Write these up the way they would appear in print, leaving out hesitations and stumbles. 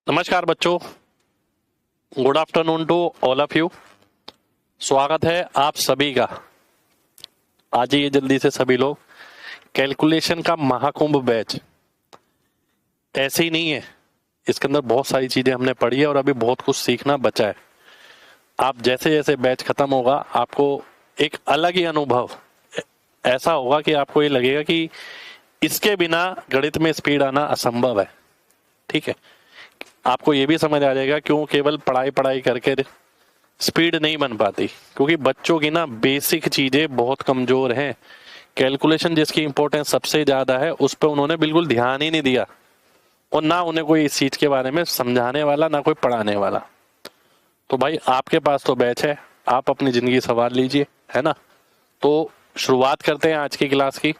नमस्कार बच्चों, good afternoon to all of you. स्वागत है आप सभी का। आज ये जल्दी से सभी लोग कैलकुलेशन का महाकुंभ बैच ऐसे ही नहीं है, इसके अंदर बहुत सारी चीजें हमने पढ़ी है और अभी बहुत कुछ सीखना बचा है। आप जैसे जैसे बैच खत्म होगा आपको एक अलग ही अनुभव ऐसा होगा कि आपको ये लगेगा कि इसके बिना गणित में स्पीड आना असंभव है। ठीक है, आपको ये भी समझ आ जाएगा क्यों केवल पढ़ाई पढ़ाई करके स्पीड नहीं बन पाती, क्योंकि बच्चों की ना बेसिक चीजें बहुत कमजोर हैं। कैलकुलेशन जिसकी इंपॉर्टेंस सबसे ज्यादा है उस पर उन्होंने बिल्कुल ध्यान ही नहीं दिया और ना उन्हें कोई इस चीज के बारे में समझाने वाला ना कोई पढ़ाने वाला। तो भाई आपके पास तो बैच है, आप अपनी जिंदगी संवार लीजिए, है ना। तो शुरुआत करते हैं आज की क्लास की।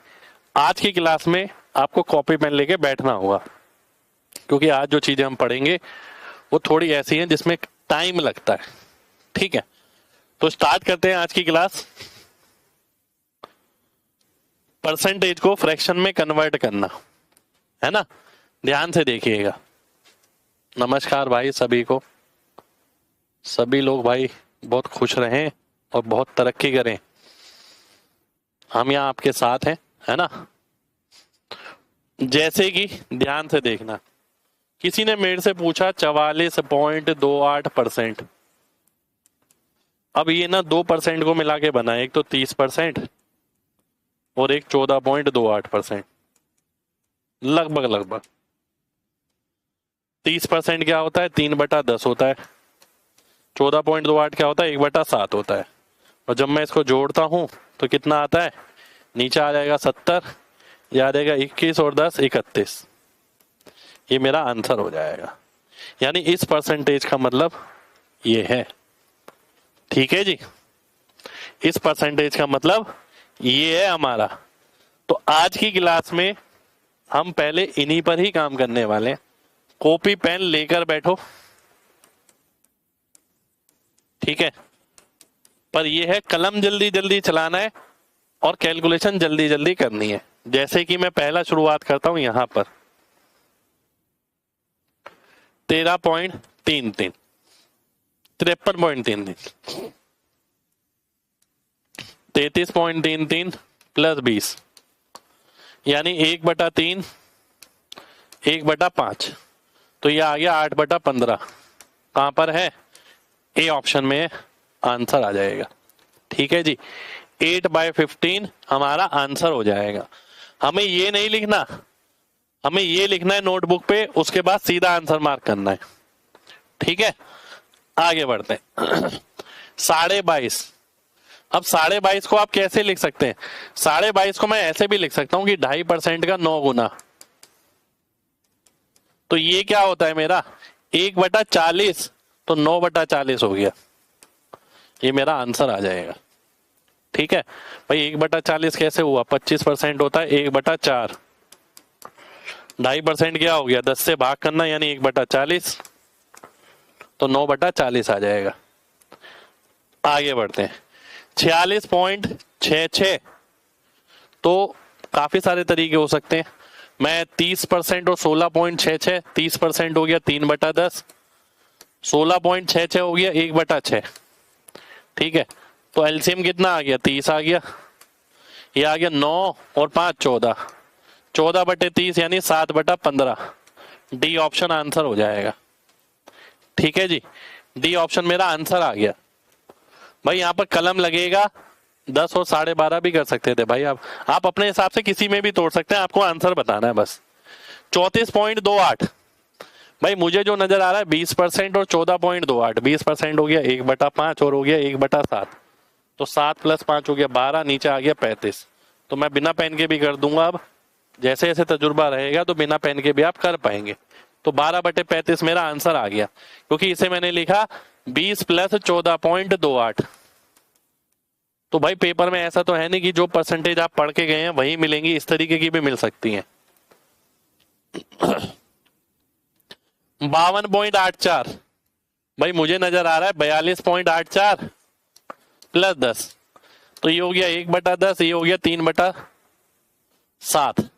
आज की क्लास में आपको कॉपी पेन लेके बैठना होगा, क्योंकि आज जो चीजें हम पढ़ेंगे वो थोड़ी ऐसी हैं जिसमें टाइम लगता है। ठीक है, तो स्टार्ट करते हैं आज की क्लास। परसेंटेज को फ्रैक्शन में कन्वर्ट करना, है ना। ध्यान से देखिएगा। नमस्कार भाई सभी को, सभी लोग भाई बहुत खुश रहें और बहुत तरक्की करें। हम यहाँ आपके साथ हैं, है ना। जैसे कि ध्यान से देखना, किसी ने मेरे से पूछा 44.28%। अब ये ना 2% को मिला के बना है, एक तो 30% और एक 14.28%। लगभग 30% क्या होता है, 3/10 होता है। 14.28 क्या होता है, 1/7 होता है। और जब मैं इसको जोड़ता हूं तो कितना आता है, नीचे आ जाएगा 70, या आ जाएगा 21 और 10 31। ये मेरा आंसर हो जाएगा। यानी इस परसेंटेज का मतलब ये है। ठीक है जी, इस परसेंटेज का मतलब ये है हमारा। तो आज की क्लास में हम पहले इन्हीं पर ही काम करने वाले हैं। कॉपी पेन लेकर बैठो, ठीक है। पर यह है कलम जल्दी जल्दी चलाना है और कैलकुलेशन जल्दी जल्दी करनी है। जैसे कि मैं पहला शुरुआत करता हूं यहां पर 13.33, 53.33, 33.33 प्लस 20, यानी 1/3, 1/5। तो ये आ गया 8/15। कहां पर है, ए ऑप्शन में आंसर आ जाएगा। ठीक है जी, 8/15 हमारा आंसर हो जाएगा। हमें ये नहीं लिखना, हमें ये लिखना है नोटबुक पे, उसके बाद सीधा आंसर मार्क करना है। ठीक है, आगे बढ़ते हैं। 22.5। अब 22.5 को आप कैसे लिख सकते हैं, 22.5 को मैं ऐसे भी लिख सकता हूं कि 2.5% का 9 गुना। तो ये क्या होता है मेरा 1/40, तो 9/40 हो गया। ये मेरा आंसर आ जाएगा। ठीक है भाई, 1/40 कैसे हुआ, 25% होता है 1/4। 2.5% क्या हो गया, 10 से भाग करना, यानी 1/40, तो 9/40 आ जाएगा। आगे बढ़ते हैं 46.66। तो काफी सारे तरीके हो सकते हैं। मैं 30% और 16.66, 30% हो गया 3/10, 16.66 हो गया 1/6। ठीक है, तो एलसीएम कितना आ गया, 30 आ गया। ये आ गया 9 और 5 14, 14/30 यानी 7/15। डी ऑप्शन आंसर हो जाएगा। ठीक है जी, डी ऑप्शन मेरा आंसर आ गया। भाई यहाँ पर कलम लगेगा, 10 और 12.5 भी कर सकते थे भाई। आप अपने हिसाब से किसी में भी तोड़ सकते हैं, आपको आंसर बताना है बस। 34.28, भाई मुझे जो नजर आ रहा है 20% और 14.28। 20% हो गया 1/5 और हो गया 1/7, तो 7 + 5 हो गया 12, नीचे आ गया 35। तो मैं बिना पेन के भी कर दूंगा। अब जैसे जैसे तजुर्बा रहेगा तो बिना पेन के भी आप कर पाएंगे। तो 12/35 मेरा आंसर आ गया, क्योंकि इसे मैंने लिखा 20 + 14.28। तो भाई पेपर में ऐसा तो है नहीं कि जो परसेंटेज आप पढ़ के गए हैं वही मिलेंगी, इस तरीके की भी मिल सकती हैं। 52.84, भाई मुझे नजर आ रहा है 42.84 + 10, तो ये हो गया 1/10, ये हो गया 3/7,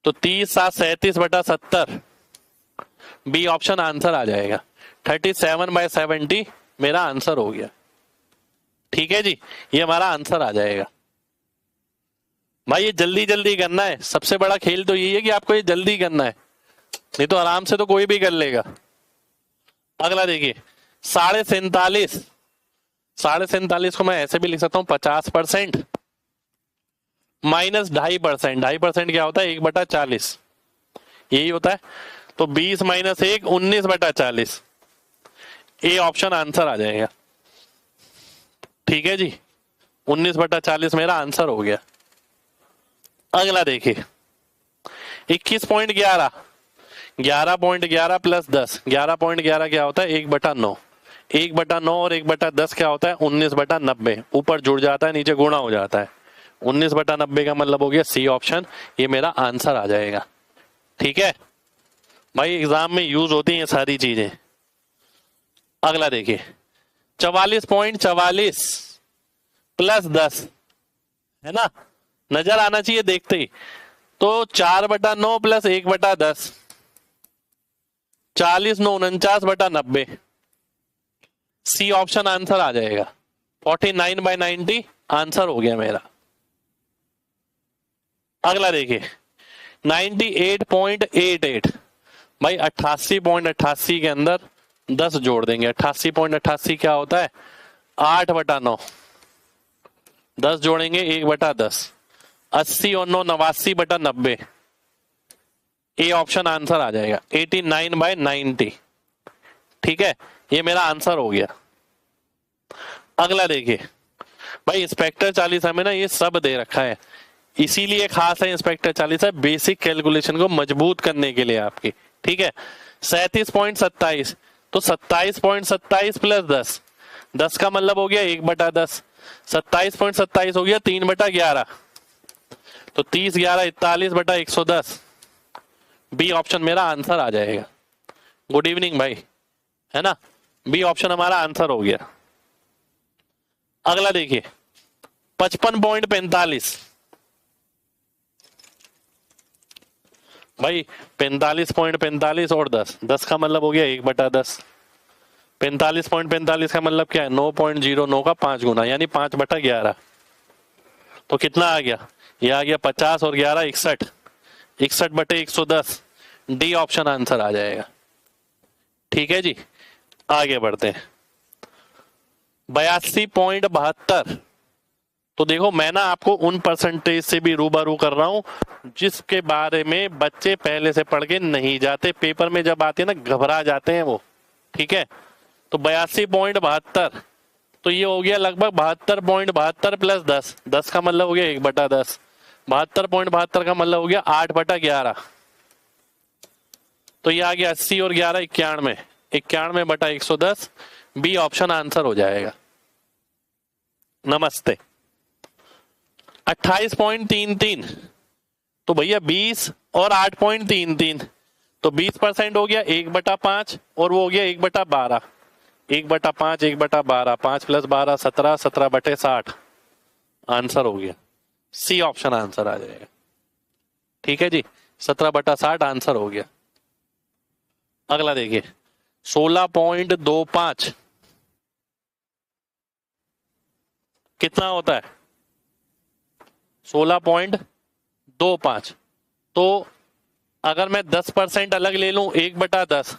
तो 30 7 37/70, बी ऑप्शन आंसर आ जाएगा। 37/70 मेरा आंसर हो गया। ठीक है जी, ये हमारा आंसर आ जाएगा। भाई ये जल्दी जल्दी करना है, सबसे बड़ा खेल तो यही है कि आपको ये जल्दी करना है, नहीं तो आराम से तो कोई भी कर लेगा। अगला देखिए 47.5, 47.5 को मैं ऐसे भी लिख सकता हूं 50% माइनस 2.5%। 2.5% क्या होता है? 1/40, यही होता है। तो 20 माइनस 1 19/40, ए ऑप्शन आंसर आ जाएगा। ठीक है जी, 19/40 मेरा आंसर हो गया। अगला देखिए 21.11, 11.11 प्लस 10, 11.11 क्या होता है? 1/9, 1/9 और 1/10 क्या होता है? 19/90, ऊपर जुड़ जाता है नीचे गुणा हो जाता है। 19/90 का मतलब हो गया सी ऑप्शन, ये मेरा आंसर आ जाएगा। ठीक है भाई, एग्जाम में यूज होती हैं ये सारी चीजें। अगला देखिए 44.44 प्लस 10, है ना, नजर आना चाहिए देखते ही। तो 4/9 प्लस 1/10, 40 9 49/90, सी ऑप्शन आंसर आ जाएगा। 49/90 आंसर हो गया मेरा। अगला देखिए 98.88, भाई 88.88 के अंदर 10 जोड़ देंगे। 88.88 क्या होता है? 8/9, 10 जोड़ेंगे 1/10, 80 और 9 89/90, ए ऑप्शन आंसर आ जाएगा। 89/90, ठीक है, ये मेरा आंसर हो गया। अगला देखिए भाई इंस्पेक्टर चालीसा में ना ये सब दे रखा है, इसीलिए खास है इंस्पेक्टर चालीसा, बेसिक कैलकुलेशन को मजबूत करने के लिए आपकी। ठीक है 37.27, तो 27.27 प्लस 10, 10 का मतलब हो गया 1/10, 27.27 हो गया 3/11, तो 30 11 41/110, बी ऑप्शन मेरा आंसर आ जाएगा। गुड इवनिंग भाई, है ना, बी ऑप्शन हमारा आंसर हो गया। अगला देखिए 55.45, भाई 45.45 और 10, 10 का मतलब हो गया 1/10, 45.45 का मतलब क्या है? 9.09 का 5 गुना, यानी 5/11, तो कितना आ गया? ये आ गया 50 और 11 61, 61/110, डी ऑप्शन आंसर आ जाएगा। ठीक है जी, आगे बढ़ते हैं। 82.72, तो देखो मैं ना आपको उन परसेंटेज से भी रूबरू कर रहा हूं जिसके बारे में बच्चे पहले से पढ़ के नहीं जाते, पेपर में जब आते हैं ना घबरा जाते हैं वो। ठीक है, तो 82.72, तो ये हो गया लगभग 72.72 प्लस 10, 10 का मतलब हो गया 1/10, 72.72 का मतलब हो गया 8/11, तो ये आ गया 80 और 11 91, 91/110, बी ऑप्शन आंसर हो जाएगा। नमस्ते। 28.33, तो भैया 20 और 8.33, तो 20% हो गया 1/5, और वो हो गया 1/12, 1/5 1/12, 5 + 12 17, 17/60 आंसर हो गया। सी ऑप्शन आंसर आ जाएगा। ठीक है जी, 17/60 आंसर हो गया। अगला देखिए 16.25 कितना होता है? 16.25, तो अगर मैं 10% अलग ले लूं 1/10,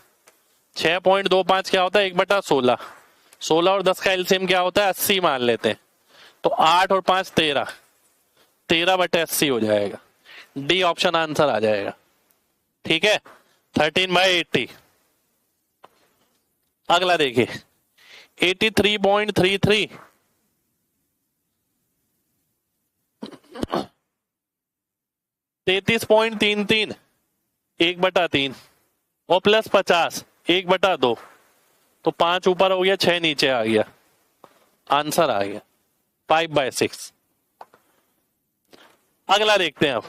6.25 क्या होता है? 1/16, 16 और 10 का एलसीएम क्या होता है? 80 मान लेते हैं, तो 8 और 5 13, 13/80 हो जाएगा। डी ऑप्शन आंसर आ जाएगा। ठीक है 13/80। अगला देखिए 83.33, 33.33, 1/3 और प्लस 50, 1/2, तो 5 ऊपर हो गया 6 नीचे आ गया, आंसर आ गया 5/6। अगला देखते हैं अब।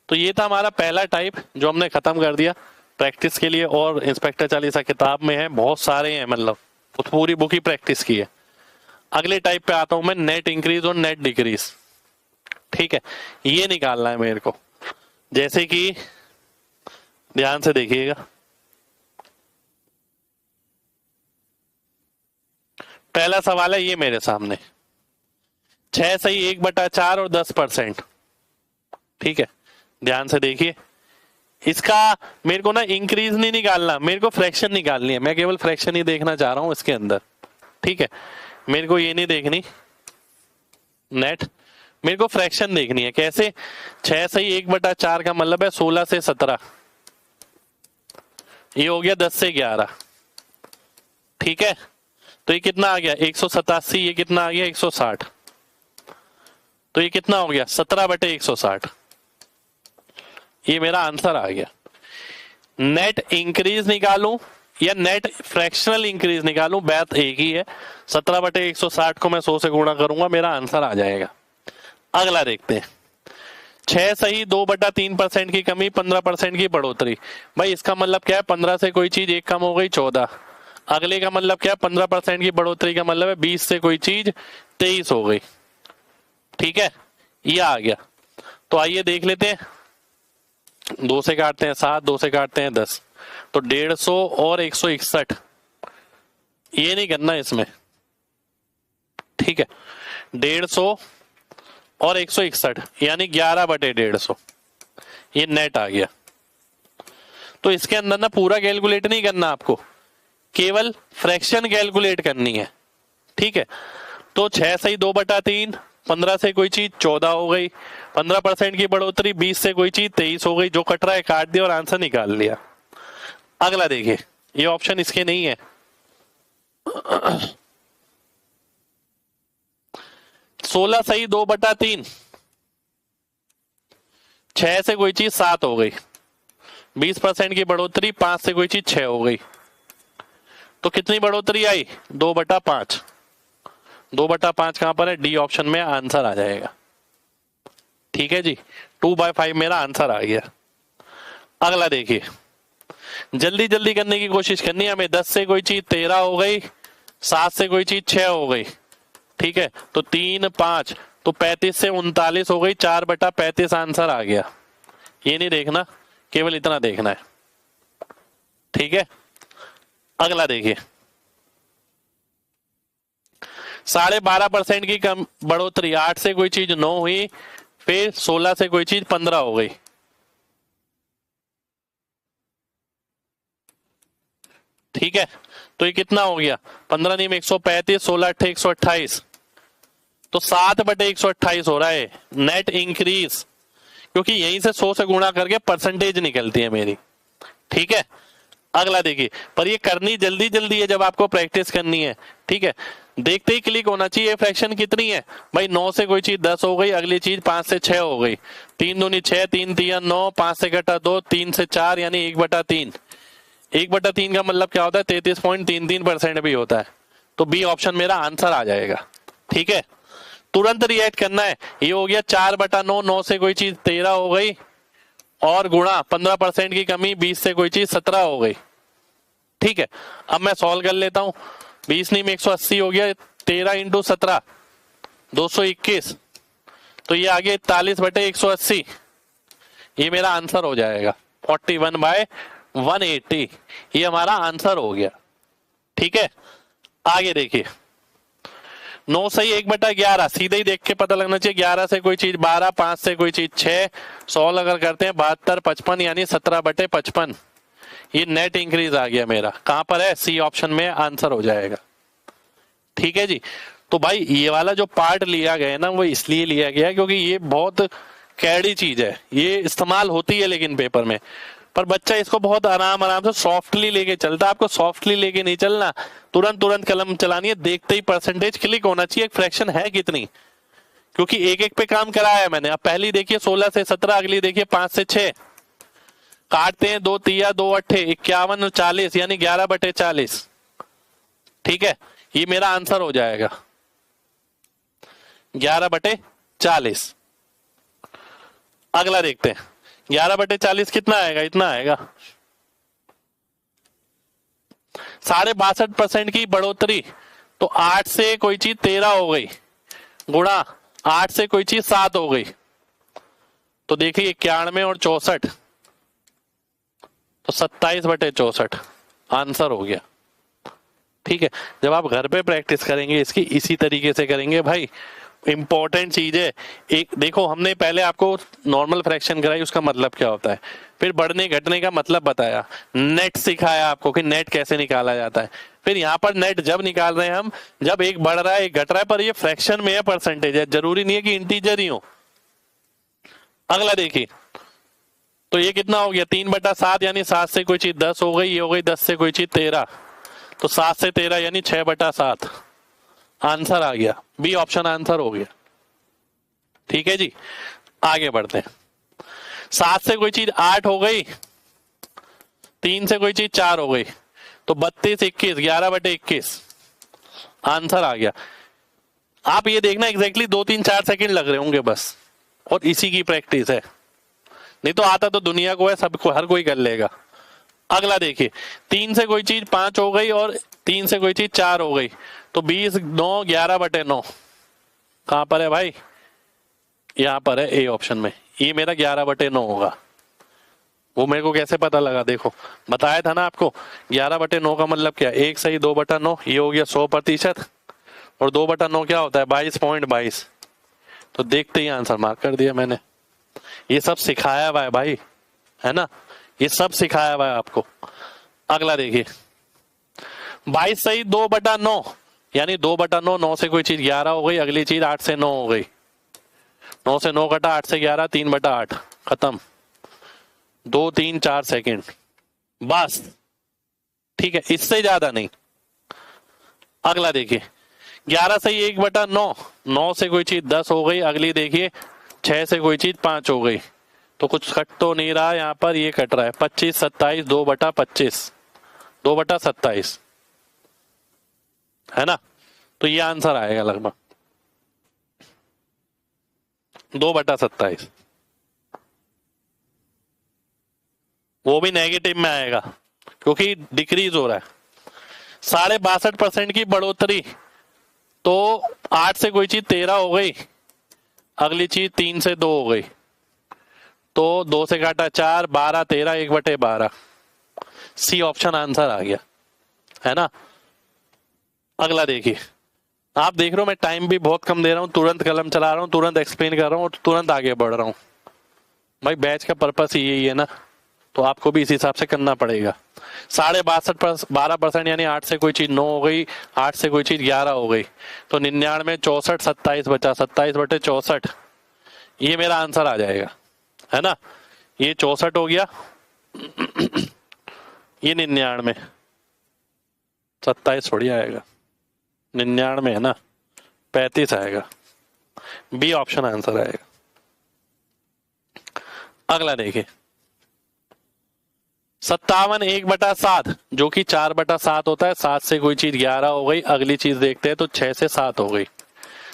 तो ये था हमारा पहला टाइप जो हमने खत्म कर दिया प्रैक्टिस के लिए, और इंस्पेक्टर चालीसा किताब में है, बहुत सारे हैं, मतलब पूरी बुक ही प्रैक्टिस की है। अगले टाइप पे आता हूं मैं, नेट इंक्रीज और नेट डिक्रीज। ठीक है, ये निकालना है मेरे को, जैसे कि ध्यान से देखिएगा, पहला सवाल है ये मेरे सामने, 6 सही 1/4 और 10%। ठीक है, ध्यान से देखिए, इसका मेरे को ना इंक्रीज नहीं निकालना, मेरे को फ्रैक्शन निकालनी है, मैं केवल फ्रैक्शन ही देखना चाह रहा हूं इसके अंदर। ठीक है, मेरे को ये नहीं देखनी नेट, मेरे को फ्रैक्शन देखनी है। कैसे? 6 सही 1/4 का मतलब है 16 से 17, ये हो गया 10 से 11। ठीक है, तो ये कितना आ गया 187, ये कितना आ गया 160, तो ये कितना हो गया 17/160। ये मेरा आंसर आ गया। नेट इंक्रीज निकालूं या नेट फ्रैक्शनल इंक्रीज निकालूं, बात एक ही है। 17/160 को मैं 100 से गुणा करूंगा, मेरा आंसर आ जाएगा। अगला देखते हैं, 6 सही 2/3% की कमी 15% की बढ़ोतरी। भाई इसका मतलब क्या है, 15 से कोई चीज एक कम हो गई 14। अगले का मतलब क्या है, 15% की बढ़ोतरी का मतलब है 20 से कोई चीज 23 हो गई। ठीक है, ये आ गया। तो आइए देख लेते हैं, 2 से काटते हैं 7, 2 से काटते हैं 10, तो 150 और 161, ये नहीं करना इसमें। ठीक है, 150 और 161 यानी 11/150, ये नेट आ गया। तो इसके अंदर ना पूरा कैलकुलेट नहीं करना आपको, केवल फ्रैक्शन कैलकुलेट करनी है। ठीक है, तो 6 सही 2/3, 15 से कोई चीज 14 हो गई, 15% की बढ़ोतरी 20 से कोई चीज 23 हो गई। जो कट रहा है काट दिया और आंसर निकाल लिया। अगला देखिए, ये ऑप्शन इसके नहीं है। 16 सही 2/3, 6 से कोई चीज 7 हो गई, 20% की बढ़ोतरी 5 से कोई चीज 6 हो गई, तो कितनी बढ़ोतरी आई 2/5। 2/5 कहां पर है, डी ऑप्शन में आंसर आ जाएगा। ठीक है जी, 2/5 मेरा आंसर आ गया। अगला देखिए, जल्दी जल्दी करने की कोशिश करनी है हमें। 10 से कोई चीज 13 हो गई, 7 से कोई चीज 6 हो गई। ठीक है, तो 3 5, तो 35 से 39 हो गई, 4/35 आंसर आ गया। ये नहीं देखना, केवल इतना देखना है। ठीक है, अगला देखिए, 12.5% की कम बढ़ोतरी, 8 से कोई चीज 9 हुई, फिर 16 से कोई चीज 15 हो गई। ठीक है, तो ये कितना हो गया 15 नीम 135, 16 अट्ठे 128, तो 7/128 हो रहा है नेट इंक्रीज, क्योंकि यहीं से 100 से गुणा करके परसेंटेज निकलती है मेरी। ठीक है, अगला देखिए, पर ये करनी जल्दी जल्दी है जब आपको प्रैक्टिस करनी है। ठीक है, देखते ही क्लिक होना चाहिए। फ्रैक्शन कितनी है भाई, 9 से कोई चीज 10 हो गई, अगली चीज 5 से 6 हो गई, 3 दूनी 6, 3 तिया 9, 5 से घटा 2, 3 से 4 यानी 1/3। 1/3 का मतलब क्या होता है 33.33% भी होता है। तो बी ऑप्शन मेरा आंसर आ जाएगा। ठीक है, तुरंत रिएक्ट करना है। ये हो गया 4/9, 9 से कोई चीज 13 हो गई, और गुणा 15% की कमी 20 से कोई चीज 17 हो गई। ठीक है, अब मैं सॉल्व कर लेता हूं। 20 नीम 180 हो गया, 13 इंटू 17 221, तो ये आ गया 41/180, ये मेरा आंसर हो जाएगा 41/180, ये हमारा आंसर हो गया। ठीक है, आगे देखिए, 9 सही 1/11, सीधे ही देख के पता लगना चाहिए। 11 से कोई चीज 12, 5 से कोई चीज 6, 16 अगर करते हैं 72, 55 यानी 17/55, ये नेट इंक्रीज आ गया मेरा। कहां पर है, सी ऑप्शन में आंसर हो जाएगा। ठीक है जी, तो भाई ये वाला जो पार्ट लिया गया है ना, वो इसलिए लिया गया क्योंकि ये बहुत कैडी चीज है, ये इस्तेमाल होती है लेकिन पेपर में, पर बच्चा इसको बहुत आराम आराम से सॉफ्टली लेके चलता है। आपको सॉफ्टली लेके नहीं चलना, तुरंत तुरंत कलम चलानी है, देखते ही परसेंटेज क्लिक होना चाहिए फ्रैक्शन है कितनी, क्योंकि एक एक पे काम कराया है मैंने। अब पहली देखिए 16 से 17, अगली देखिए 5 से 6, काटते हैं 2 तिया 2 अट्ठे 51 और 40 यानी 11/40। ठीक है, ये मेरा आंसर हो जाएगा 11/40। अगला देखते हैं, 11/40 कितना आएगा, इतना आएगा। 62.5% की बढ़ोतरी, तो 8 से कोई चीज 13 हो गई, गुणा 8 से कोई चीज 7 हो गई, तो देखिए 91 और 64, तो 27/64 आंसर हो गया। ठीक है, जब आप घर पे प्रैक्टिस करेंगे इसकी इसी तरीके से करेंगे भाई। इंपॉर्टेंट चीज है, एक देखो हमने पहले आपको नॉर्मल फ्रैक्शन कराई, उसका मतलब क्या होता है, फिर बढ़ने घटने का मतलब बताया, नेट सिखाया आपको कि नेट कैसे निकाला जाता है। फिर यहाँ पर नेट जब निकाल रहे हैं हम, जब एक बढ़ रहा है एक घट रहा है, पर ये फ्रैक्शन में है, परसेंटेज है, जरूरी नहीं है कि इंटीजर ही हो। अगला देखिए, तो ये कितना हो गया 3/7, यानी 7 से कोई चीज 10 हो गई, ये हो गई 10 से कोई चीज 13, तो 7 से 13 यानी 6/7 आंसर आ गया, बी ऑप्शन आंसर हो गया। ठीक है जी, आगे बढ़ते हैं। 7 से कोई चीज 8 हो गई, 3 से कोई चीज 4 हो गई, तो 32, 21, 11/21 आंसर आ गया। आप ये देखना एग्जैक्टली 2, 3, 4 सेकंड लग रहे होंगे बस, और इसी की प्रैक्टिस है, नहीं तो आता तो दुनिया को है, सबको हर कोई कर लेगा। अगला देखिए, 3 से कोई चीज 5 हो गई और 3 से कोई चीज 4 हो गई, तो 20, 9, 11/9 कहां पर है भाई, यहां पर है ए ऑप्शन में, ये मेरा 11/9 होगा। वो मेरे को कैसे पता लगा, देखो बताया था ना आपको, 11/9 का मतलब क्या, 1 सही 2/9, ये हो गया 100%, और 2/9 क्या होता है 22.22, तो देखते ही आंसर मार्क कर दिया मैंने। ये सब सिखाया हुआ है भाई, है ना, ये सब सिखाया हुआ है आपको। अगला देखिए, 22 सही 2/9, यानी 2/9, 9 से कोई चीज 11 हो गई, अगली चीज 8 से 9 हो गई, 9 से 9 कटा, 8 से 11, 3/8 खत्म, 2, 3, 4 सेकेंड बस। ठीक है, इससे ज्यादा नहीं। अगला देखिए, 11 से 1/9, 9 से कोई चीज 10 हो गई, अगली देखिए 6 से कोई चीज 5 हो गई, तो कुछ कट तो नहीं रहा यहाँ पर, ये कट रहा है 25, 27, 2/25, 2/27 है ना, तो ये आंसर आएगा लगभग 2/27, वो भी नेगेटिव में आएगा क्योंकि डिक्रीज हो रहा है। 62.5% की बढ़ोतरी, तो 8 से कोई चीज 13 हो गई, अगली चीज 3 से 2 हो गई, तो 2 से काटा 4, 12, 13, 1/12, सी ऑप्शन आंसर आ गया, है ना। अगला देखिए, आप देख रहे हो मैं टाइम भी बहुत कम दे रहा हूं, तुरंत कलम चला रहा हूं, तुरंत एक्सप्लेन कर रहा हूं और तुरंत आगे बढ़ रहा हूं। भाई बैच का पर्पस ही यही है ना, तो आपको भी इस हिसाब से करना पड़ेगा। 62.5%, 12% यानी 8 से कोई चीज 9 हो गई, 8 से कोई चीज 11 हो गई, तो 99, 64, 27 बचा, 27/64, ये मेरा आंसर आ जाएगा, है ना। ये 64 हो गया, ये 99, 27 थोड़ी आएगा, 99 है ना, 35 आएगा, बी ऑप्शन आंसर आएगा। अगला देखिए, 57 1/7, जो कि 4/7 होता है, 7 से कोई चीज 11 हो गई, अगली चीज देखते हैं तो 6 से 7 हो गई,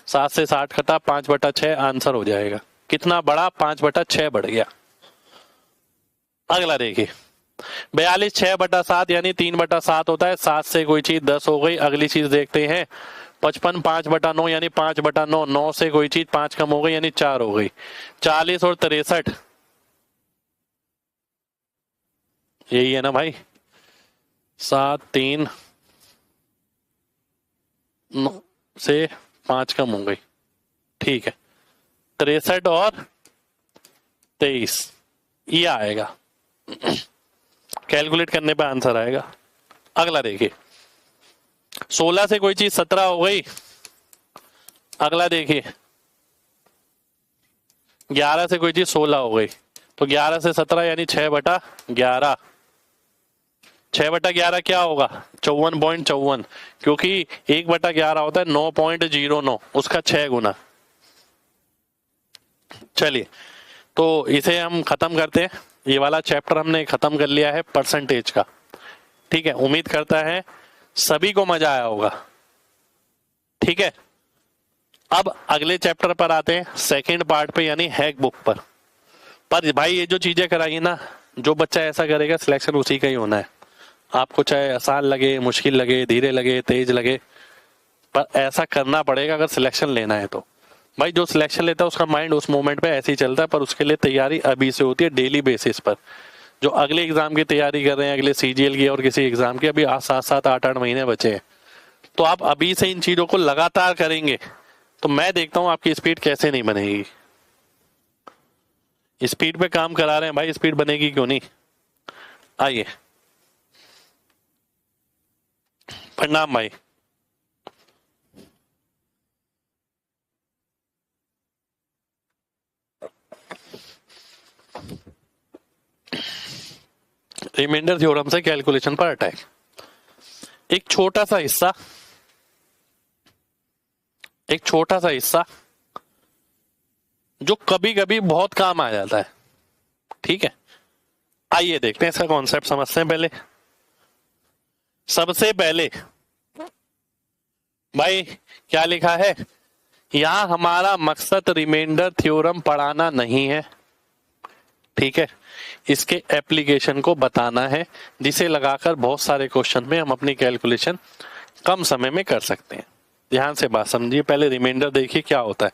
7 से 60 कटा, 5/6 आंसर हो जाएगा। कितना बढ़ा, 5/6 बढ़ गया। अगला देखिए, 42 6/7 यानी 3/7 होता है, 7 से कोई चीज 10 हो गई, अगली चीज देखते हैं 55 5/9 यानी 5/9, 9 से कोई चीज 5 कम हो गई यानी 4 हो गई, 40 और 63 यही है ना भाई, 7, 3, 9 से 5 कम हो गई, ठीक है, 63 और 23 ये आएगा, कैलकुलेट करने पे आंसर आएगा। अगला देखिए, 16 से कोई चीज 17 हो गई, अगला देखिए 11 से कोई चीज 16 हो गई, तो 11 से 17 यानी 6/11, 6/11 क्या होगा 54.54, क्योंकि 1/11 होता है 9.09, उसका 6 गुना। चलिए, तो इसे हम खत्म करते हैं, ये वाला चैप्टर हमने खत्म कर लिया है परसेंटेज का, ठीक है। उम्मीद करता है सभी को मजा आया होगा, ठीक है। अब अगले चैप्टर पर आते हैं, सेकंड पार्ट पे, यानी हैक बुक पर भाई ये जो चीजें कराई ना, जो बच्चा ऐसा करेगा सिलेक्शन उसी का ही होना है। आपको चाहे आसान लगे, मुश्किल लगे, धीरे लगे, तेज लगे, पर ऐसा करना पड़ेगा अगर सिलेक्शन लेना है तो। भाई जो सिलेक्शन लेता है उसका माइंड उस मोमेंट पे ऐसे ही चलता है, पर उसके लिए तैयारी अभी से होती है, डेली बेसिस पर। जो अगले एग्जाम की तैयारी कर रहे हैं, अगले सीजीएल की और किसी एग्जाम की, अभी 7-7 8-8 महीने बचे हैं, तो आप अभी से इन चीजों को लगातार करेंगे तो मैं देखता हूं आपकी स्पीड कैसे नहीं बनेगी। स्पीड पे काम करा रहे हैं भाई, स्पीड बनेगी क्यों नहीं। आइए, प्रणाम भाई। रिमाइंडर थ्योरम से कैलकुलेशन पर अटैक। एक छोटा सा हिस्सा, एक छोटा सा हिस्सा जो कभी कभी बहुत काम आ जाता है, ठीक है। आइए देखते हैं इसका कॉन्सेप्ट समझते हैं। पहले सबसे पहले भाई क्या लिखा है, यहां हमारा मकसद रिमाइंडर थ्योरम पढ़ाना नहीं है, ठीक है। इसके एप्लीकेशन को बताना है जिसे लगाकर बहुत सारे क्वेश्चन में हम अपनी कैलकुलेशन कम समय में कर सकते हैं। ध्यान से बात समझिए, पहले रिमाइंडर देखिए क्या होता है।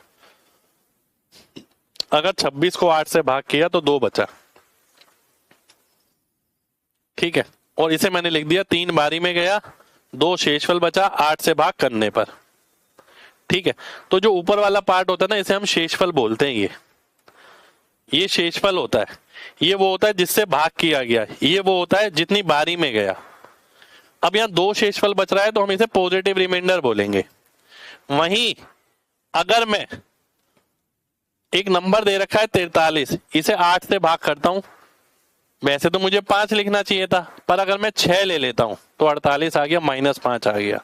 अगर 26 को 8 से भाग किया तो 2 बचा, ठीक है। और इसे मैंने लिख दिया 3 बारी में गया, 2 शेषफल बचा 8 से भाग करने पर, ठीक है। तो जो ऊपर वाला पार्ट होता है ना, इसे हम शेषफल बोलते हैं। ये शेषफल होता है, ये वो होता है जिससे भाग किया गया, ये वो होता है जितनी बारी में गया। अब यहाँ 2 शेषफल बच रहा है तो हम इसे पॉजिटिव रिमाइंडर बोलेंगे। वहीं अगर मैं एक नंबर दे रखा है 43, इसे 8 से भाग करता हूं, वैसे तो मुझे 5 लिखना चाहिए था, पर अगर मैं 6 ले लेता हूं तो 48 आ गया, -5 आ गया।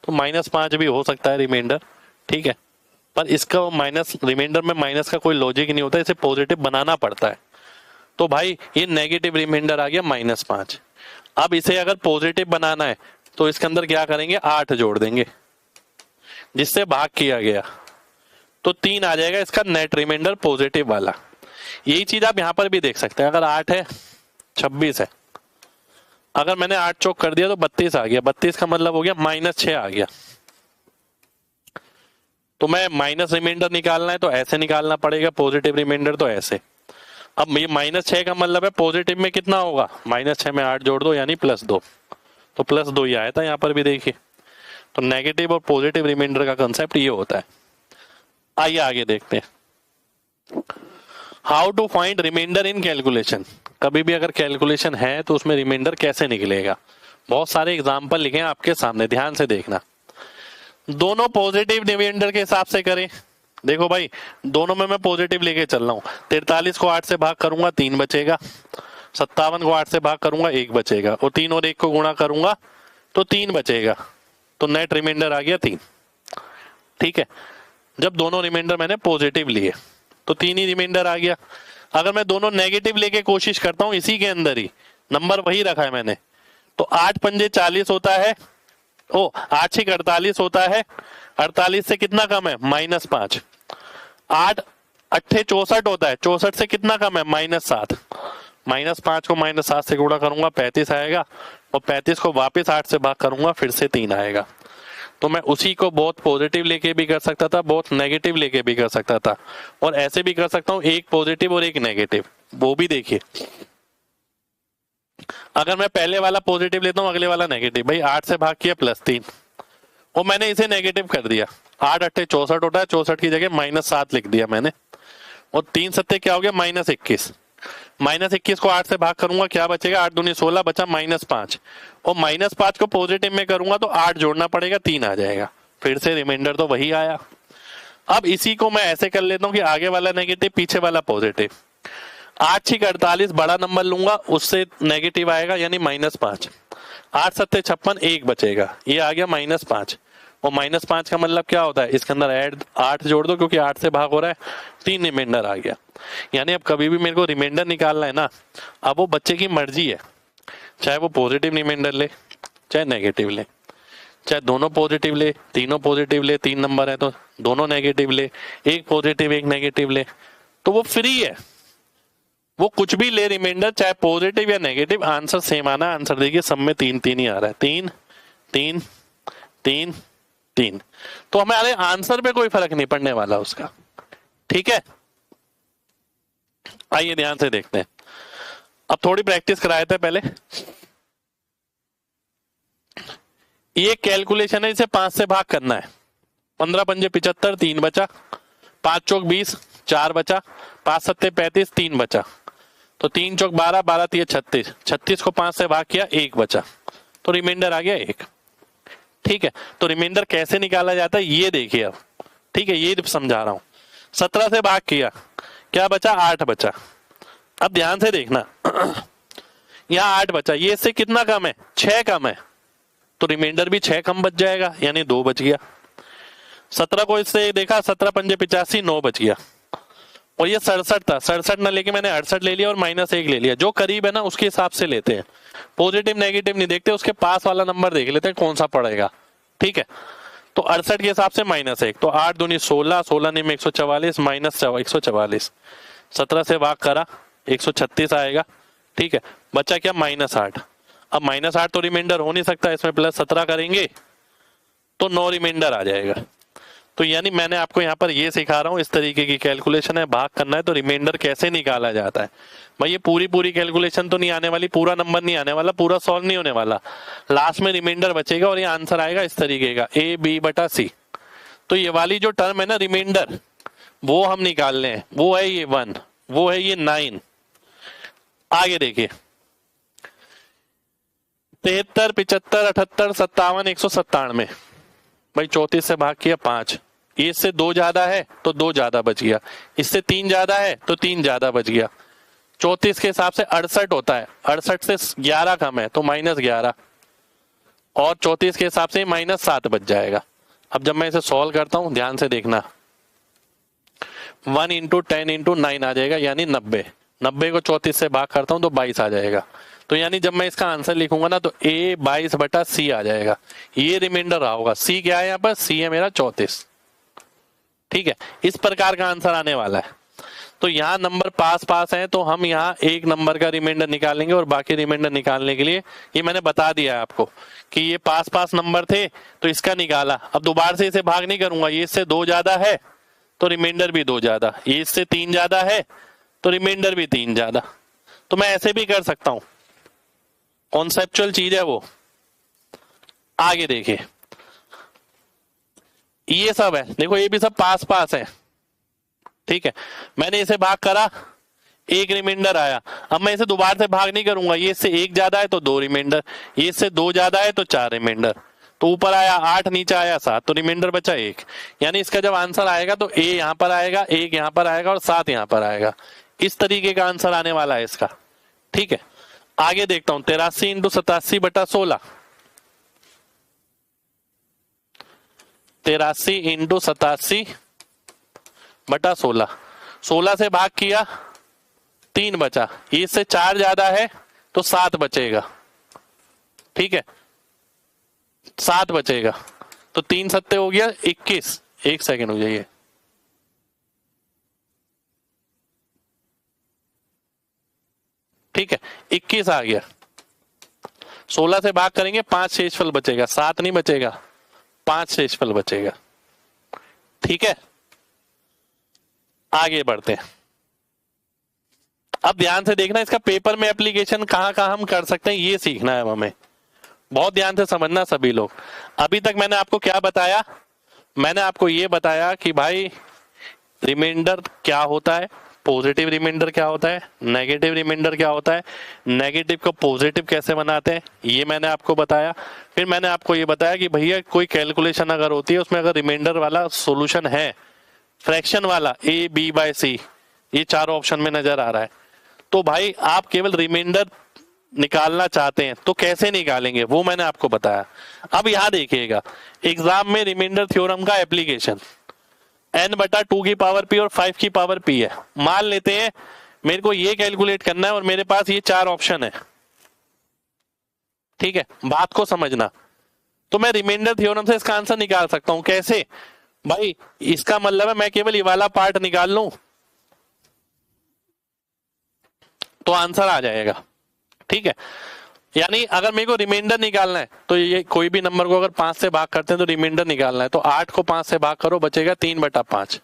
तो -5 भी हो सकता है रिमाइंडर, ठीक है। पर इसका माइनस, रिमाइंडर में माइनस का कोई लॉजिक नहीं होता, इसे पॉजिटिव बनाना पड़ता है। तो भाई ये नेगेटिव रिमाइंडर आ गया -5। अब इसे अगर पॉजिटिव बनाना है तो इसके अंदर क्या करेंगे, 8 जोड़ देंगे जिससे भाग किया गया, तो 3 आ जाएगा इसका नेट रिमाइंडर पॉजिटिव वाला। यही चीज आप यहां पर भी देख सकते हैं। अगर 8 है, 26 है, अगर मैंने 8 चौक कर दिया तो 32 आ गया। 32 का मतलब हो गया -6 आ गया। तो मैं माइनस रिमाइंडर निकालना है तो ऐसे निकालना पड़ेगा, पॉजिटिव रिमाइंडर तो ऐसे। अब ये -6 का मतलब है पॉजिटिव में कितना होगा, -6 में 8 जोड़ दो यानी +2, तो +2 ही आया था यहाँ पर भी देखिए। तो नेगेटिव और पॉजिटिव रिमाइंडर का कंसेप्ट ये होता है। आइए आगे देखते हैं, how to find reminder in calculation. कभी भी अगर कैलकुलेशन है तो उसमें रिमाइंडर कैसे निकलेगा। बहुत सारे एग्जाम्पल लिखे हैं आपके सामने, ध्यान से देखना। दोनों पॉजिटिव रिमाइंडर के हिसाब से करें। देखो भाई, दोनों में मैं पॉजिटिव लेके चल रहा हूँ। 43 को 8 से भाग करूंगा 3 बचेगा, 57 को 8 से भाग करूंगा 1 बचेगा, और 3 और 1 को गुणा करूंगा तो 3 बचेगा। तो नेट रिमाइंडर आ गया 3, ठीक है। जब दोनों रिमाइंडर मैंने पॉजिटिव लिए तो 3 ही रिमाइंडर आ गया। अगर मैं दोनों नेगेटिव लेके कोशिश करता हूं, इसी के अंदर ही नंबर वही रखा है मैंने, तो 8 पंजे 40 होता है, 8 6 48 होता है। 48 से कितना कम है, -5। 8 8 64 होता है, 64 से कितना कम है, -7। -5 को -7 से गुणा करूंगा 35 आएगा, और 35 को वापस 8 से भाग करूंगा फिर से 3 आएगा। तो मैं उसी को बहुत पॉजिटिव लेके भी कर सकता था, बहुत नेगेटिव लेके भी कर सकता था, और ऐसे भी कर सकता हूं एक पॉजिटिव और एक नेगेटिव। वो भी देखिए, अगर मैं पहले वाला पॉजिटिव लेता हूं अगले वाला नेगेटिव, भाई 8 से भाग किया +3, और मैंने इसे नेगेटिव कर दिया। 8 8 64 होता है, 64 की जगह -7 लिख दिया मैंने, और 3 सत्ते क्या हो गया, -21। -21 को 8 से भाग करूंगा क्या बचेगा, 8 दूनी 16 बचा -5, और -5 को पॉजिटिव में करूंगा तो 8 जोड़ना पड़ेगा, 3 आ जाएगा। फिर से रिमाइंडर तो वही आया। अब इसी को मैं ऐसे कर लेता हूं कि आगे वाला नेगेटिव पीछे वाला पॉजिटिव। 8 6 48 बड़ा नंबर लूंगा, उससे नेगेटिव आएगा यानी -5। 8 7 56 1 बचेगा, ये आ गया -5। और -5 का मतलब क्या होता है, इसके अंदर ऐड 8 जोड़ दो क्योंकि 8 से भाग हो रहा है, 3 रिमाइंडर आ गया। यानी अब कभी भी मेरे को रिमाइंडर निकालना है ना, अब वो बच्चे की मर्जी है, चाहे वो पॉजिटिव रिमाइंडर ले चाहे नेगेटिव ले, चाहे दोनों पॉजिटिव ले, तीनों पॉजिटिव ले, 3 नंबर है तो दोनों नेगेटिव ले, एक पॉजिटिव एक नेगेटिव ले, तो वो फ्री है, वो कुछ भी ले रिमाइंडर, चाहे पॉजिटिव या नेगेटिव, आंसर सेम आना। आंसर देखिए सब में 3 3 ही आ रहा है, 3 3 3 3। तो हमारे आंसर पे कोई फर्क नहीं पड़ने वाला उसका, ठीक है। आइए ध्यान से देखते हैं, अब थोड़ी प्रैक्टिस कराए थे पहले। ये कैलकुलेशन है, इसे 5 से भाग करना है। 15 पंजे 75, 3 बचा, 5 चौक 20, 4 बचा, 5 सत्ते 35, 3 बचा, तो 3 चौक 12, 12 तिये 36, 36 को 5 से भाग किया, 1 बचा, तो रिमाइंडर आ गया 1। ठीक है, तो रिमाइंडर कैसे निकाला जाता है ये देखिए अब। ठीक है, ये समझा रहा हूं। 17 से भाग किया, क्या बचा, 8 बचा। अब ध्यान से देखना यहाँ 8 बचा, ये इससे कितना कम है, 6 कम है, तो रिमाइंडर भी 6 कम बच जाएगा, यानी 2 बच गया। 17 को इससे देखा, 17 पंजे 85, 9 बच गया। और ये 67 था, 67 ना लेके मैंने 68 ले लिया और -1 ले लिया। जो करीब है ना उसके हिसाब से लेते हैं, पॉजिटिव नेगेटिव नहीं देखते, उसके पास वाला नंबर देख लेते हैं कौन सा पड़ेगा। ठीक है, तो 68 के हिसाब से -1, तो 8 दूनी 16, 16 नहीं में 144, -144। 17 से भाग करा, 136 आएगा। ठीक है, बचा क्या, -8। अब -8 तो रिमाइंडर हो नहीं सकता, इसमें +17 करेंगे तो 9 रिमाइंडर आ जाएगा। तो यानी मैंने आपको यहाँ पर ये सिखा रहा हूँ, इस तरीके की कैलकुलेशन है, भाग करना है तो रिमाइंडर कैसे निकाला जाता है। भाई ये पूरी कैलकुलेशन तो नहीं आने वाली, पूरा नंबर नहीं आने वाला, पूरा सॉल्व नहीं होने वाला, लास्ट में रिमाइंडर बचेगा और ये आंसर आएगा इस तरीके का, AB/C। तो ये वाली जो टर्म है ना रिमाइंडर, वो हम निकाल लें, वो है ये 1, वो है ये 9। आगे देखिए 73, 75, 78, 57, 197। भाई 34 से भाग किया 5, इससे 2 ज्यादा है तो 2 ज्यादा बच गया, इससे 3 ज्यादा है तो 3 ज्यादा बच गया। 34 के हिसाब से 68 होता है, 68 से 11 कम है तो -11, और 34 के हिसाब से -7 बच जाएगा। अब जब मैं इसे सॉल्व करता हूं ध्यान से देखना, 1 × 10 × 9 आ जाएगा, यानी 90। 90 को 34 से भाग करता हूं तो 22 आ जाएगा। तो यानी जब मैं इसका आंसर लिखूंगा ना तो A/22/C आ जाएगा। ये रिमाइंडर रहा होगा। C क्या है यहाँ पर, C है मेरा 34। ठीक है, इस प्रकार का आंसर आने वाला है। तो यहाँ नंबर पास है, तो हम यहाँ एक नंबर का रिमाइंडर निकालेंगे और बाकी रिमाइंडर निकालने के लिए ये मैंने बता दिया है आपको कि ये पास नंबर थे तो इसका निकाला। अब दोबारा से इसे भाग नहीं करूंगा, ये इससे 2 ज्यादा है तो रिमाइंडर भी 2 ज्यादा, ये इससे 3 ज्यादा है तो रिमाइंडर भी 3 ज्यादा। तो मैं ऐसे भी कर सकता हूं, कॉन्सेप्चुअल चीज है वो। आगे देखिए ये सब है, देखो ये भी सब पास है। ठीक है, मैंने इसे भाग करा, एक रिमाइंडर आया। अब मैं इसे दोबारा से भाग नहीं करूंगा, ये इससे 1 ज्यादा है तो 2 रिमाइंडर, ये इससे 2 ज्यादा है तो 4 रिमाइंडर। तो ऊपर आया 8, नीचे आया 7, तो रिमाइंडर बचा 1। यानी इसका जब आंसर आएगा तो A यहां पर आएगा, 1 यहां पर आएगा और 7 यहां पर आएगा। इस तरीके का आंसर आने वाला है इसका। ठीक है, आगे देखता हूं 83 × 87/16। 83 × 87/16। 16 से भाग किया, 3 बचा, इससे 4 ज्यादा है तो 7 बचेगा। ठीक है, 7 बचेगा, तो 3 सत्ते हो गया 21। 1 सेकेंड हो जाइए, ठीक है 21 आ गया। 16 से भाग करेंगे, 5 शेषफल बचेगा, 7 नहीं बचेगा, 5 शेषफल बचेगा। ठीक है, आगे बढ़ते हैं। अब ध्यान से देखना, इसका पेपर में एप्लीकेशन कहां कहां हम कर सकते हैं ये सीखना है हमें। बहुत ध्यान से समझना सभी लोग। अभी तक मैंने आपको क्या बताया, मैंने आपको ये बताया कि भाई रिमाइंडर क्या होता है, पॉजिटिव रिमाइंडर क्या होता है, नेगेटिव रिमाइंडर क्या होता है, नेगेटिव को पॉजिटिव कैसे बनाते हैं, ये मैंने आपको बताया। फिर मैंने आपको ये बताया कि भैया कोई कैलकुलेशन अगर होती है उसमें अगर रिमाइंडर वाला सॉल्यूशन है, फ्रैक्शन वाला A/B/C, ये चारों ऑप्शन में नजर आ रहा है, तो भाई आप केवल रिमाइंडर निकालना चाहते हैं तो कैसे निकालेंगे वो मैंने आपको बताया। अब यहां देखिएगा, एग्जाम में रिमाइंडर थ्योरम का एप्लीकेशन n/2 की पावर p और 5 की पावर p है। मान लेते हैं मेरे को ये कैलकुलेट करना है और मेरे पास ये 4 ऑप्शन है। ठीक है, बात को समझना। तो मैं रिमाइंडर थ्योरम से इसका आंसर निकाल सकता हूं। कैसे भाई, इसका मतलब है मैं केवल ये वाला पार्ट निकाल लूं तो आंसर आ जाएगा। ठीक है, यानी अगर मेरे को रिमाइंडर निकालना है तो ये कोई भी नंबर को अगर 5 से भाग करते हैं तो रिमाइंडर निकालना है, तो 8 को 5 से भाग करो, बचेगा 3/5।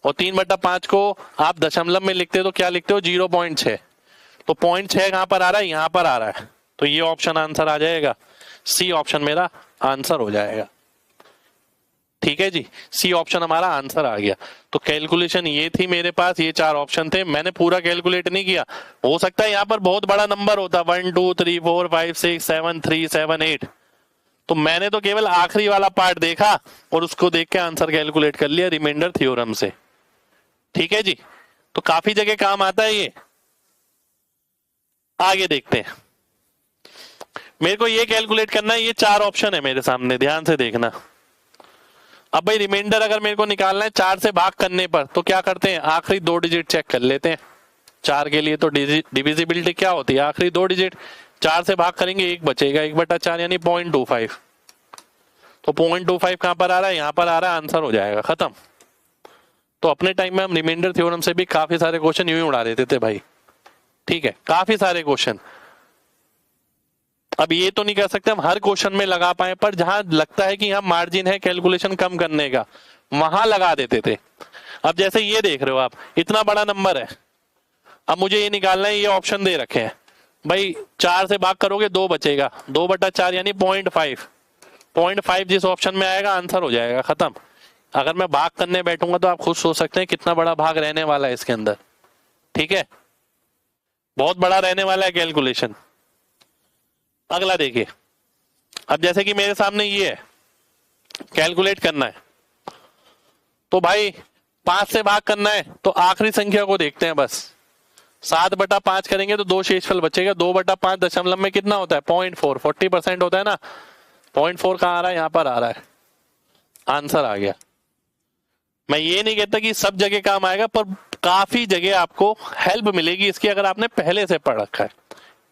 और 3/5 को आप दशमलव में लिखते हो तो क्या लिखते हो, 0.6। तो 0.6 कहां पर आ रहा है, यहां पर आ रहा है, तो ये ऑप्शन आंसर आ जाएगा। सी ऑप्शन मेरा आंसर हो जाएगा। ठीक है जी, सी ऑप्शन हमारा आंसर आ गया। तो कैलकुलेशन ये थी मेरे पास, ये 4 ऑप्शन थे, मैंने पूरा कैलकुलेट नहीं किया। हो सकता है यहाँ पर बहुत बड़ा नंबर होता 1 2 3 4 5 6 7 3 7 8, तो मैंने तो केवल आखिरी वाला पार्ट देखा और उसको देख के आंसर कैलकुलेट कर लिया रिमाइंडर थ्योरम से। ठीक है जी, तो काफी जगह काम आता है ये। आगे देखते हैं, मेरे को ये कैलकुलेट करना है, ये 4 ऑप्शन है मेरे सामने, ध्यान से देखना। अब भाई रिमाइंडर अगर मेरे को निकालना है 4 से भाग करने पर, तो क्या करते हैं, आखिरी 2 डिजिट चेक कर लेते हैं। 4 के लिए तो डिविजिबिलिटी क्या होती है, आखिरी 2 डिजिट। 4 से भाग करेंगे 1 बचेगा, 1/4 यानी 0.25। तो 0.25 कहां पर आ रहा है, यहां पर आ रहा है, आंसर हो जाएगा, खत्म। तो अपने टाइम में हम रिमाइंडर थ्योरम से भी काफी सारे क्वेश्चन यूं ही उड़ा देते थे भाई। ठीक है, काफी सारे क्वेश्चन। अब ये तो नहीं कह सकते हम हर क्वेश्चन में लगा पाए, पर जहां लगता है कि हम मार्जिन है कैलकुलेशन कम करने का, वहां लगा देते थे। अब जैसे ये देख रहे हो आप, इतना बड़ा नंबर है, अब मुझे ये निकालना है, ये ऑप्शन दे रखे हैं भाई, 4 से भाग करोगे 2 बचेगा, 2/4 यानी 0.5। 0.5 जिस ऑप्शन में आएगा आंसर हो जाएगा, खत्म। अगर मैं भाग करने बैठूंगा तो आप खुद सोच सकते हैं कितना बड़ा भाग रहने वाला है इसके अंदर। ठीक है, बहुत बड़ा रहने वाला है कैलकुलेशन। अगला देखिए, अब जैसे कि मेरे सामने ये है, कैलकुलेट करना है, तो भाई 5 से भाग करना है, तो आखिरी संख्या को देखते हैं बस। 7/5 करेंगे तो 2 शेषफल बचेगा, 2/5 दशमलव में कितना होता है, 0.4, 40% होता है ना। 0.4 कहां आ रहा है, यहां पर आ रहा है, आंसर आ गया। मैं ये नहीं कहता कि सब जगह काम आएगा, पर काफी जगह आपको हेल्प मिलेगी इसकी अगर आपने पहले से पढ़ रखा है।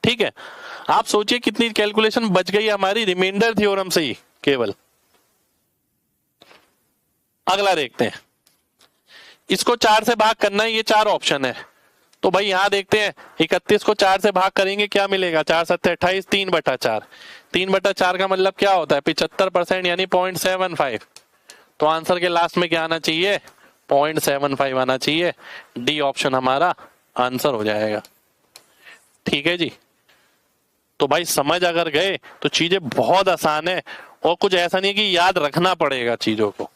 ठीक है, आप सोचिए कितनी कैलकुलेशन बच गई हमारी रिमाइंडर थ्योरम से ही केवल। अगला देखते हैं, इसको 4 से भाग करना है, ये 4 ऑप्शन है, तो भाई यहां देखते हैं 31 को 4 से भाग करेंगे क्या मिलेगा, 4 7 28, 3/4। 3/4 का मतलब क्या होता है, 75% यानी 0.75। तो आंसर के लास्ट में क्या आना चाहिए, 0.75 आना चाहिए। डी ऑप्शन हमारा आंसर हो जाएगा। ठीक है जी, तो भाई समझ अगर गए तो चीजें बहुत आसान है, और कुछ ऐसा नहीं है कि याद रखना पड़ेगा चीजों को।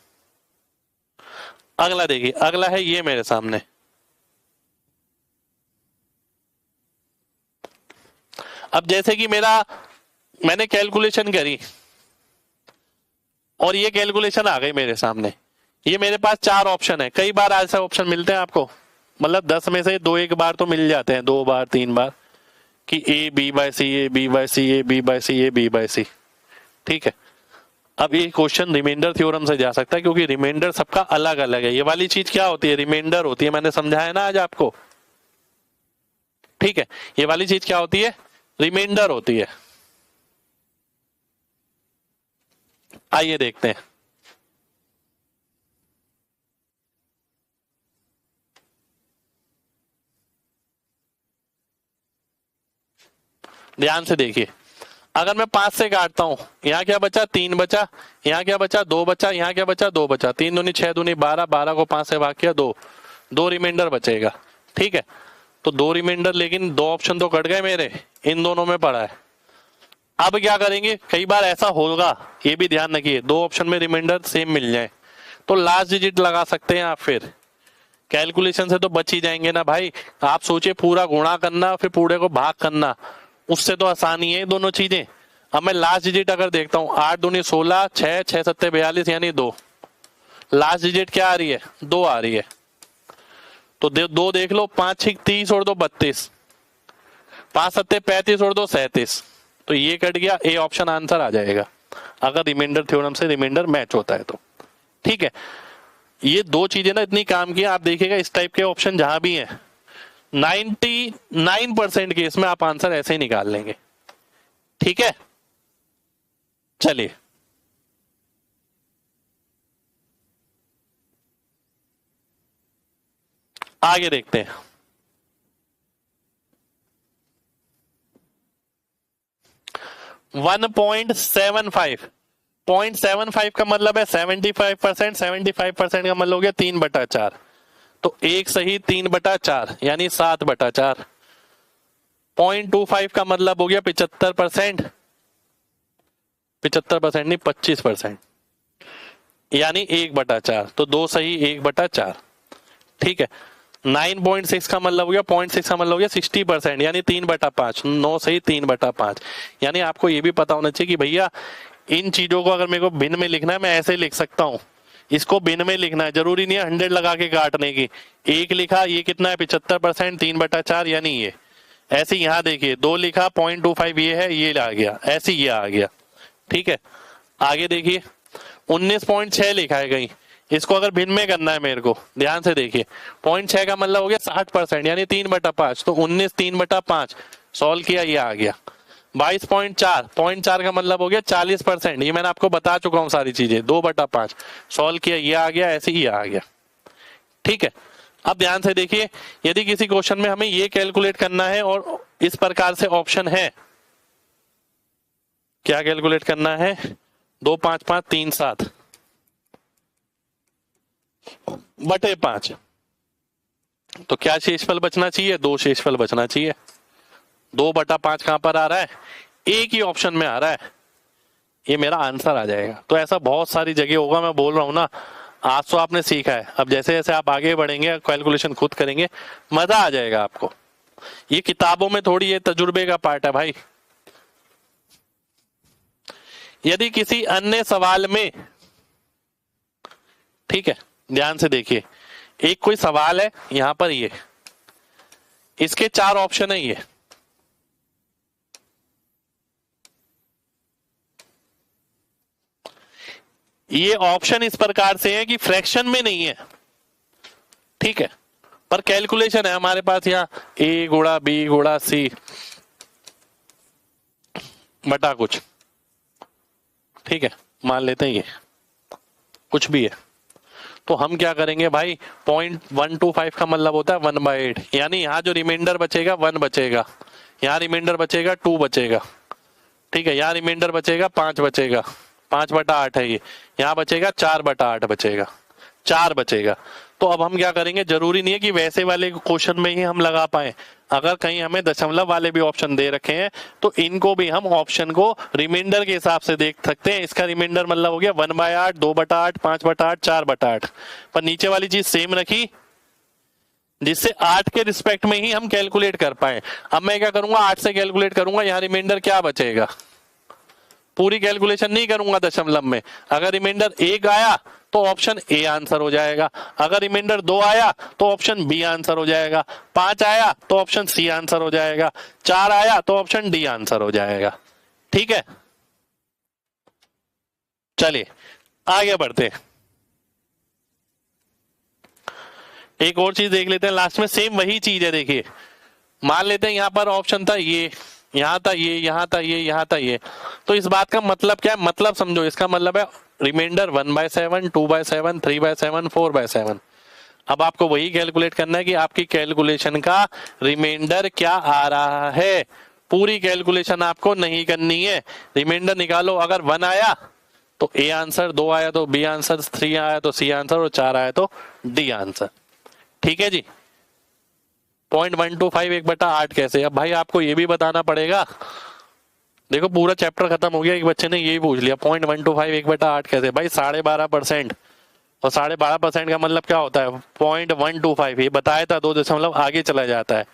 अगला देखिए, अगला है ये मेरे सामने, अब जैसे कि मैंने कैलकुलेशन करी और ये कैलकुलेशन आ गई मेरे सामने, ये मेरे पास 4 ऑप्शन है। कई बार ऐसे ऑप्शन मिलते हैं आपको, मतलब 10 में से 2-1 बार तो मिल जाते हैं, 2 बार 3 बार, कि ए B/C, ए B/C, ए B/C, ए B/C। ठीक है, अब ये क्वेश्चन रिमाइंडर थ्योरम से जा सकता है, क्योंकि रिमाइंडर सबका अलग अलग है। ये वाली चीज क्या होती है, रिमाइंडर होती है, मैंने समझाया ना आज आपको। ठीक है, ये वाली चीज क्या होती है, रिमाइंडर होती है। आइए देखते हैं, ध्यान से देखिए। अगर मैं 5 से काटता हूं, यहाँ क्या बचा, 3 बचा, यहाँ क्या बचा, 2 बचा, यहाँ क्या बचा, 2 बचा, 3 दूनी 6 दूनी 12, 12 को 5 से भाग किया 2 रिमाइंडर बचेगा। ठीक है, तो 2 रिमाइंडर, लेकिन 2 ऑप्शन तो कट गए मेरे, इन दोनों में पड़ा है। अब क्या करेंगे, कई बार ऐसा होगा, ये भी ध्यान रखिए, 2 ऑप्शन में रिमाइंडर सेम मिल जाए तो लास्ट डिजिट लगा सकते हैं आप, फिर कैलकुलेशन से तो बच ही जाएंगे ना भाई। आप सोचिए पूरा गुणा करना फिर पूरे को भाग करना, उससे तो आसानी है दोनों चीजें। अब मैं लास्ट डिजिट अगर देखता हूं, 8 दूनी 16, 6 6 7 42 यानी 2, लास्ट डिजिट क्या आ रही है, 2 आ रही है, तो 2 देख लो, 5 6 30 और 2 32, 5 7 35 और 2 37, तो ये कट गया, ए ऑप्शन आंसर आ जाएगा अगर रिमाइंडर थ्योरम से रिमाइंडर मैच होता है तो। ठीक है, ये 2 चीजें ना इतनी काम की, आप देखिएगा इस टाइप के ऑप्शन जहां भी हैं 99% केस में आप आंसर ऐसे ही निकाल लेंगे। ठीक है, चलिए आगे देखते हैं। 1.75, 0.75 का मतलब है 75%, 75% का मतलब हो गया 3/4, तो 1 सही 3/4 यानी 7/4। 0.25 का मतलब हो गया 75%, 75% नहीं 25%, यानी 1/4, तो 2 सही 1/4। ठीक है, 9.6 का मतलब हो गया, 0.6 का मतलब हो गया 60%, यानी 3/5, 9 सही 3/5। यानी आपको ये भी पता होना चाहिए कि भैया इन चीजों को अगर मेरे को भिन्न में लिखना है मैं ऐसे लिख सकता हूँ, इसको भिन्न में लिखना है, जरूरी नहीं है 100 लगा के काटने की। एक लिखा ये कितना है 75%, 3/4 यानी ये। ऐसे यहाँ देखिए 2 लिखा 0.25 ये है, ये आ गया, ऐसे ये आ गया। ठीक है, आगे देखिए 19.6 लिखा है कहीं, इसको अगर भिन्न में करना है मेरे को, ध्यान से देखिए 0.6 का मतलब हो गया 60%, यानी 3/5, तो 19 3/5 सॉल्व किया, ये आ गया। 22.4, 0.4 का मतलब हो गया 40%, ये मैंने आपको बता चुका हूं सारी चीजें, 2/5 सॉल्व किया, ये आ गया, ऐसे ही आ गया। ठीक है, अब ध्यान से देखिए, यदि किसी क्वेश्चन में हमें ये कैलकुलेट करना है और इस प्रकार से ऑप्शन है, क्या कैलकुलेट करना है, 2 5 5 3 7 बटे 5, तो क्या शेषफल बचना चाहिए, 2 शेषफल बचना चाहिए। 2/5 कहां पर आ रहा है, एक ही ऑप्शन में आ रहा है, ये मेरा आंसर आ जाएगा। तो ऐसा बहुत सारी जगह होगा, मैं बोल रहा हूं ना, आज तो आपने सीखा है, अब जैसे जैसे आप आगे बढ़ेंगे कैलकुलेशन खुद करेंगे, मजा आ जाएगा आपको। ये किताबों में थोड़ी, ये तजुर्बे का पार्ट है भाई। यदि किसी अन्य सवाल में, ठीक है ध्यान से देखिए, एक कोई सवाल है यहां पर, ये इसके 4 ऑप्शन है, ये ऑप्शन इस प्रकार से है कि फ्रैक्शन में नहीं है, ठीक है, पर कैलकुलेशन है हमारे पास यहाँ a गुणा b गुणा c बटा कुछ, ठीक है, मान लेते हैं ये कुछ भी है। तो हम क्या करेंगे भाई, 0.125 का मतलब होता है 1/8, यानी यहाँ जो रिमाइंडर बचेगा 1 बचेगा, यहाँ रिमाइंडर बचेगा 2 बचेगा, ठीक है, यहाँ रिमाइंडर बचेगा 5 बचेगा, 5/8 है ये, यहाँ बचेगा 4/8 बचेगा, 4 बचेगा। तो अब हम क्या करेंगे, जरूरी नहीं है कि वैसे वाले क्वेश्चन में ही हम लगा पाए, अगर कहीं हमें दशमलव वाले भी ऑप्शन दे रखे हैं तो इनको भी हम ऑप्शन को रिमाइंडर के हिसाब से देख सकते हैं। इसका रिमाइंडर मतलब हो गया 1/8, 2/8, 5/8, 4/8, पर नीचे वाली चीज सेम रखी, जिससे 8 के रिस्पेक्ट में ही हम कैलकुलेट कर पाए। अब मैं क्या करूंगा, 8 से कैलकुलेट करूंगा, यहाँ रिमाइंडर क्या बचेगा, पूरी कैलकुलेशन नहीं करूंगा दशमलव में। अगर रिमाइंडर 1 आया तो ऑप्शन ए आंसर हो जाएगा, अगर रिमाइंडर 2 आया तो ऑप्शन बी आंसर हो जाएगा, 5 आया तो ऑप्शन सी आंसर हो जाएगा, 4 आया तो ऑप्शन डी आंसर हो जाएगा। ठीक है, चलिए आगे बढ़ते हैं, एक और चीज देख लेते हैं लास्ट में, सेम वही चीज है। देखिए मान लेते हैं यहाँ पर ऑप्शन था ये, यहाँ था ये, यहाँ था ये, यहाँ था ये, तो इस बात का मतलब क्या है, मतलब समझो, इसका मतलब है रिमाइंडर 1/7, 2/7, 3/7, 4/7। अब आपको वही कैलकुलेट करना है कि आपकी कैलकुलेशन का रिमाइंडर क्या आ रहा है, पूरी कैलकुलेशन आपको नहीं करनी है, रिमाइंडर निकालो। अगर 1 आया तो ए आंसर, 2 आया तो बी आंसर, 3 आया तो सी आंसर, और 4 आया तो डी आंसर। ठीक है जी, 0.125 1/8 कैसे, अब भाई आपको ये भी बताना पड़ेगा। देखो पूरा चैप्टर खत्म हो गया, एक बच्चे ने यही पूछ लिया 0.125 1/8 कैसे, भाई 12.5%, और 12.5% का मतलब क्या होता है 0.125, ये बताया था 2 दशमलव आगे चला जाता है,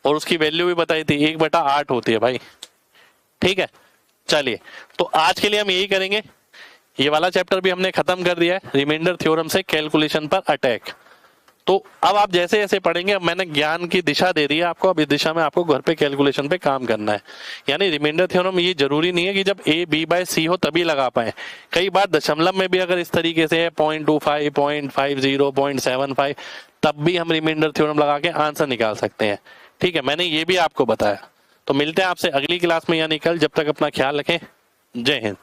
और उसकी वैल्यू भी बताई थी 1/8 होती है भाई। ठीक है, चलिए तो आज के लिए हम यही करेंगे, ये वाला चैप्टर भी हमने खत्म कर दिया है, रिमाइंडर थ्योरम से कैलकुलेशन पर अटैक। तो अब आप जैसे जैसे पढ़ेंगे, अब मैंने ज्ञान की दिशा दे दी है आपको, अब इस दिशा में आपको घर पे कैलकुलेशन पे काम करना है। यानी रिमाइंडर थ्योरम ये जरूरी नहीं है कि जब a b/c हो तभी लगा पाए, कई बार दशमलव में भी अगर इस तरीके से है 0.25, 0.50, 0.75, तब भी हम रिमाइंडर थ्योरम लगा के आंसर निकाल सकते हैं। ठीक है, मैंने ये भी आपको बताया। तो मिलते हैं आपसे अगली क्लास में यानी कल, जब तक अपना ख्याल रखें, जय हिंद।